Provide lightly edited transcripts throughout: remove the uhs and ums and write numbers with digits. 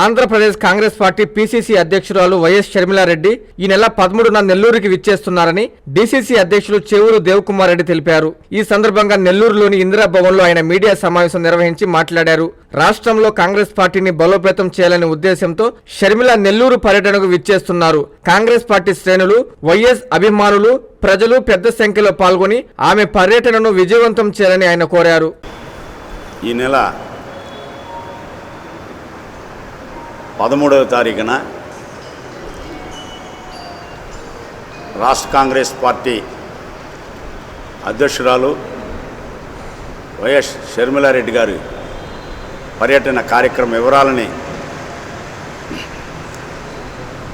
Andhra Pradesh Congress party PCC అధ్యక్షురాలు YS Sharmila Reddy ఈ నెల 13న నెల్లూరుకి విచ్చేస్తున్నారని డీసీసీ అధ్యక్షులు చెవురు దేవకుమార్ రెడ్డి తెలిపారు. ఈ సందర్భంగా నెల్లూరులోని ఇందిరా భవన్లో ఆయన మీడియా సమావేశం నిర్వహించి మాట్లాడారు. రాష్ట్రంలో కాంగ్రెస్ పార్టీని బలోపేతం చేయాలనే ఉద్దేశంతో షర్మిల నెల్లూరు పర్యటనకు విచ్చేస్తున్నారు. కాంగ్రెస్ పార్టీ శ్రేణులు, వైఎస్ అభిమానులు, ప్రజలు పెద్ద సంఖ్యలో పాల్గొని ఆమె పర్యటనను విజయవంతం చేయాలని ఆయన కోరారు. ఈ నెల 13వ తారీఖున రాష్ట్ర కాంగ్రెస్ పార్టీ అధ్యక్షురాలు వైఎస్ షర్మిలారెడ్డి గారి పర్యటన కార్యక్రమ వివరాలని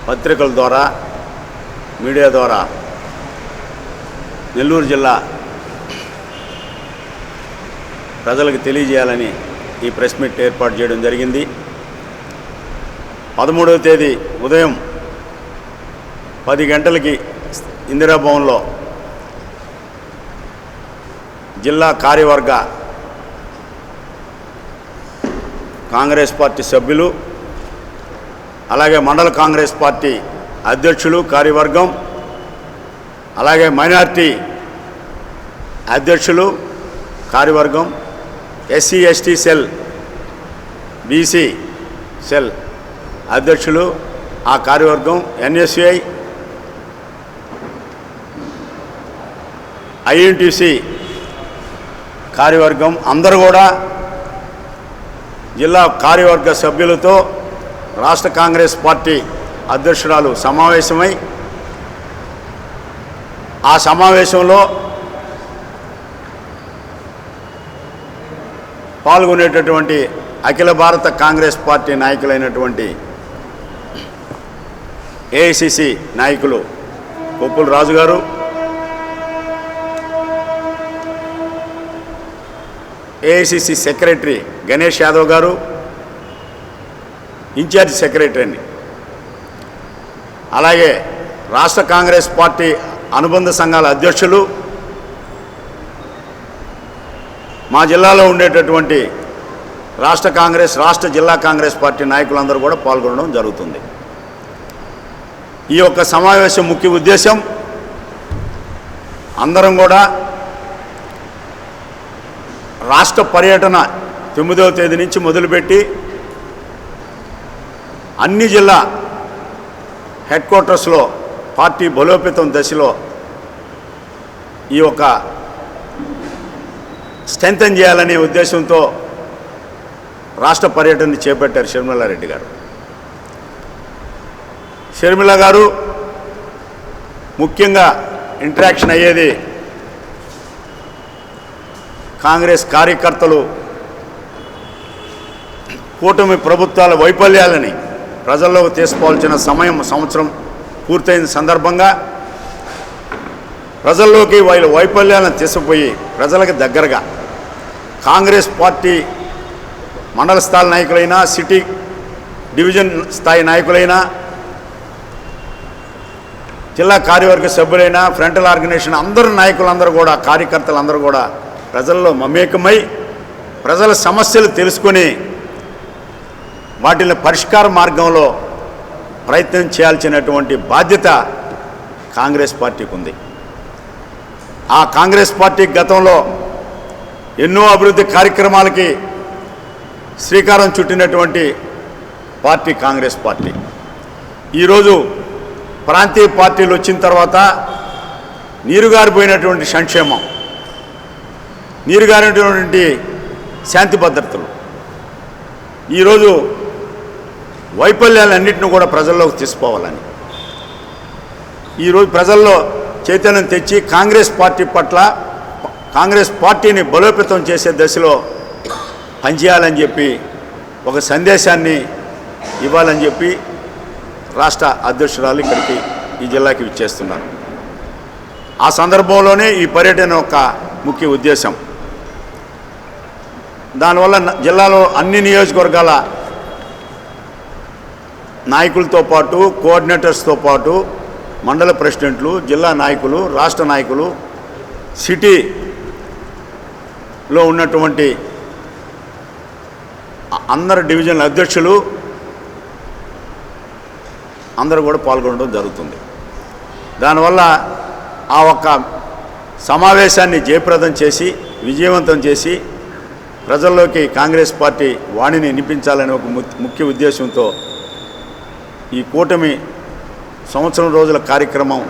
పత్రికల ద్వారా, మీడియా ద్వారా నెల్లూరు జిల్లా ప్రజలకు తెలియజేయాలని ఈ ప్రెస్ మీట్ ఏర్పాటు చేయడం జరిగింది. 13వ తేదీ ఉదయం 10 గంటలకి ఇందిరా భవన్లో జిల్లా కార్యవర్గ కాంగ్రెస్ పార్టీ సభ్యులు, అలాగే మండల కాంగ్రెస్ పార్టీ అధ్యక్షులు, కార్యవర్గం, అలాగే మైనార్టీ అధ్యక్షులు, కార్యవర్గం, SC ST cell, BC cell అధ్యక్షులు, ఆ కార్యవర్గం, ఎన్ఎస్యుఐ, ఐఎన్టీసీ కార్యవర్గం అందరూ కూడా జిల్లా కార్యవర్గ సభ్యులతో రాష్ట్ర కాంగ్రెస్ పార్టీ అధ్యక్షురాలు సమావేశమై ఆ సమావేశంలో పాల్గొనేటటువంటి అఖిల భారత కాంగ్రెస్ పార్టీ నాయకులైనటువంటి ఏఐసిసి నాయకులు కొప్పుల రాజు గారు, ఏఐసిసి సెక్రటరీ గణేష్ యాదవ్ గారు, ఇన్ఛార్జ్ సెక్రటరీని, అలాగే రాష్ట్ర కాంగ్రెస్ పార్టీ అనుబంధ సంఘాల అధ్యక్షులు, మా జిల్లాలో ఉండేటటువంటి రాష్ట్ర కాంగ్రెస్, రాష్ట్ర జిల్లా కాంగ్రెస్ పార్టీ నాయకులందరూ కూడా పాల్గొనడం జరుగుతుంది. ఈ యొక్క సమావేశం ముఖ్య ఉద్దేశం అందరం కూడా రాష్ట్ర పర్యటన 9వ తేదీ నుంచి మొదలుపెట్టి అన్ని జిల్లా హెడ్ క్వార్టర్స్లో పార్టీ బలోపేతం దశలో ఈ యొక్క స్ట్రెంథెన్ చేయాలనే ఉద్దేశంతో రాష్ట్ర పర్యటన చేపట్టారు షర్మిలారెడ్డి గారు. షర్మిల గారు ముఖ్యంగా ఇంటరాక్షన్ అయ్యేది కాంగ్రెస్ కార్యకర్తలు కూటమి ప్రభుత్వాల వైఫల్యాలని ప్రజల్లోకి తీసుకోవాల్సిన సమయం సంవత్సరం పూర్తయిన సందర్భంగా ప్రజల్లోకి వాళ్ళ వైఫల్యాలను తీసుకుపోయి ప్రజలకు దగ్గరగా కాంగ్రెస్ పార్టీ మండల స్థాయి నాయకులైనా, సిటీ డివిజన్ స్థాయి నాయకులైనా, జిల్లా కార్యవర్గ సభ్యులైనా, ఫ్రంటల్ ఆర్గనైజేషన్ అందరూ నాయకులందరూ కూడా, కార్యకర్తలందరూ కూడా ప్రజల్లో మమేకమై ప్రజల సమస్యలు తెలుసుకొని వాటిని పరిష్కార మార్గంలో ప్రయత్నం చేయాల్సినటువంటి బాధ్యత కాంగ్రెస్ పార్టీకి ఉంది. ఆ కాంగ్రెస్ పార్టీ గతంలో ఎన్నో అభివృద్ధి కార్యక్రమాలకి శ్రీకారం చుట్టినటువంటి పార్టీ కాంగ్రెస్ పార్టీ. ఈరోజు ప్రాంతీయ పార్టీలు వచ్చిన తర్వాత నీరుగారిపోయినటువంటి సంక్షేమం, నీరుగారినటువంటి శాంతి భద్రతలు, ఈరోజు వైఫల్యాలన్నింటినీ కూడా ప్రజల్లోకి తీసుకోవాలని ఈరోజు ప్రజల్లో చైతన్యం తెచ్చి కాంగ్రెస్ పార్టీ పట్ల, కాంగ్రెస్ పార్టీని బలోపేతం చేసే దశలో పనిచేయాలని చెప్పి ఒక సందేశాన్ని ఇవ్వాలని చెప్పి రాష్ట్ర అధ్యక్షురాలు ఇక్కడికి ఈ జిల్లాకి విచ్చేస్తున్నారు. ఆ సందర్భంలోనే ఈ పర్యటన యొక్క ముఖ్య ఉద్దేశం. దానివల్ల జిల్లాలో అన్ని నియోజకవర్గాల నాయకులతో పాటు, కోఆర్డినేటర్స్తో పాటు, మండల ప్రెసిడెంట్లు, జిల్లా నాయకులు, రాష్ట్ర నాయకులు, సిటీలో ఉన్నటువంటి అందరు డివిజన్ల అధ్యక్షులు, అందరూ కూడా పాల్గొనడం జరుగుతుంది. దానివల్ల ఆ ఒక్క సమావేశాన్ని జయప్రదం చేసి విజయవంతం చేసి ప్రజల్లోకి కాంగ్రెస్ పార్టీ వాణిని వినిపించాలనే ఒక ముఖ్య ఉద్దేశంతో ఈ కూటమి సంవత్సరం రోజుల కార్యక్రమం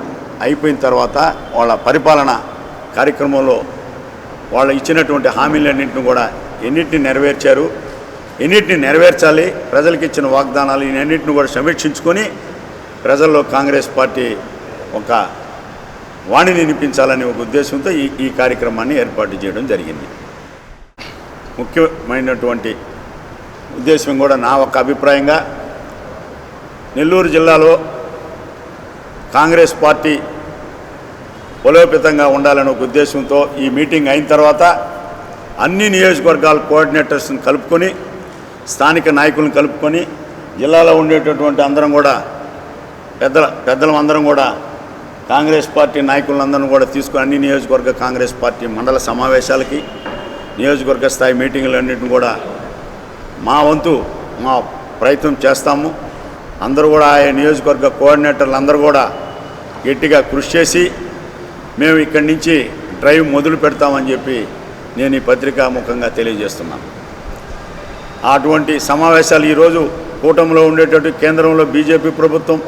అయిపోయిన తర్వాత వాళ్ళ పరిపాలన కార్యక్రమంలో వాళ్ళు ఇచ్చినటువంటి హామీలన్నింటిని కూడా ఎన్నింటిని నెరవేర్చారు, ఎన్నింటిని నెరవేర్చాలి, ప్రజలకు ఇచ్చిన వాగ్దానాలు ఇవన్నింటిని కూడా సమీక్షించుకొని ప్రజల్లో కాంగ్రెస్ పార్టీ ఒక వాణిని వినిపించాలనే ఒక ఉద్దేశంతో ఈ కార్యక్రమాన్ని ఏర్పాటు చేయడం జరిగింది. ముఖ్యమైనటువంటి ఉద్దేశం కూడా నా ఒక అభిప్రాయంగా నెల్లూరు జిల్లాలో కాంగ్రెస్ పార్టీ బలోపేతంగా ఉండాలనే ఒక ఉద్దేశంతో ఈ మీటింగ్ అయిన తర్వాత అన్ని నియోజకవర్గాల కోఆర్డినేటర్స్ని కలుపుకొని స్థానిక నాయకులను కలుపుకొని జిల్లాలో ఉండేటటువంటి అందరం కూడా పెద్దలం అందరం కూడా కాంగ్రెస్ పార్టీ నాయకులందరం కూడా తీసుకొని అన్ని నియోజకవర్గ కాంగ్రెస్ పార్టీ మండల సమావేశాలకి నియోజకవర్గ స్థాయి మీటింగులన్నింటిని కూడా మా వంతు మా ప్రయత్నం చేస్తాము. అందరూ కూడా ఆయా నియోజకవర్గ కోఆర్డినేటర్లు అందరూ కూడా గట్టిగా కృషి చేసి మేము ఇక్కడి నుంచి డ్రైవ్ మొదలు పెడతామని చెప్పి నేను ఈ పత్రికా ముఖంగా తెలియజేస్తున్నాను. అటువంటి సమావేశాలు ఈరోజు కూటమిలో ఉండేటటువంటి కేంద్రంలో బీజేపీ ప్రభుత్వం,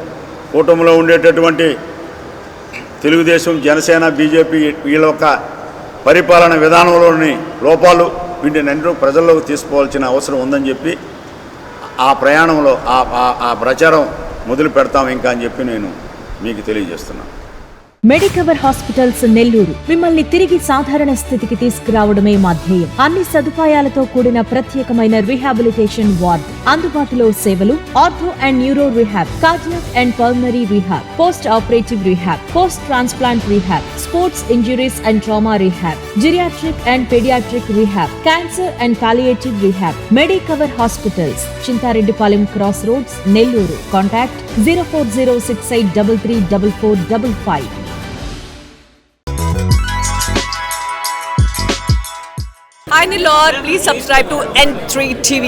కూటమిలో ఉండేటటువంటి తెలుగుదేశం, జనసేన, బీజేపీ వీళ్ళ యొక్క పరిపాలన విధానంలోని లోపాలు వీటిని ప్రజల్లోకి తీసుకోవాల్సిన అవసరం ఉందని చెప్పి ఆ ప్రయాణంలో ఆ ప్రచారం మొదలు పెడతాం ఇంకా అని చెప్పి నేను మీకు తెలియజేస్తున్నాను. మెడికవర్ హాస్పిటల్స్ నెల్లూరు మిమ్మల్ని తిరిగి సాధారణ స్థితికి తీసుకురావడమే మా ధ్యేయం. అన్ని సదుపాయాలతో కూడిన ప్రత్యేకమైన రీహాబిలిటేషన్ వార్డ్, అందుబాటులో సేవలు ortho and neuro rehab, cardiac and pulmonary rehab, post operative rehab, post transplant rehab, sports injuries and trauma rehab, geriatric and paediatric rehab, cancer and palliative rehab. Medicover hospitals, Chintareddypalem cross roads, Nellore. Contact 0406833455. Hi Nilor, please subscribe to N3 TV.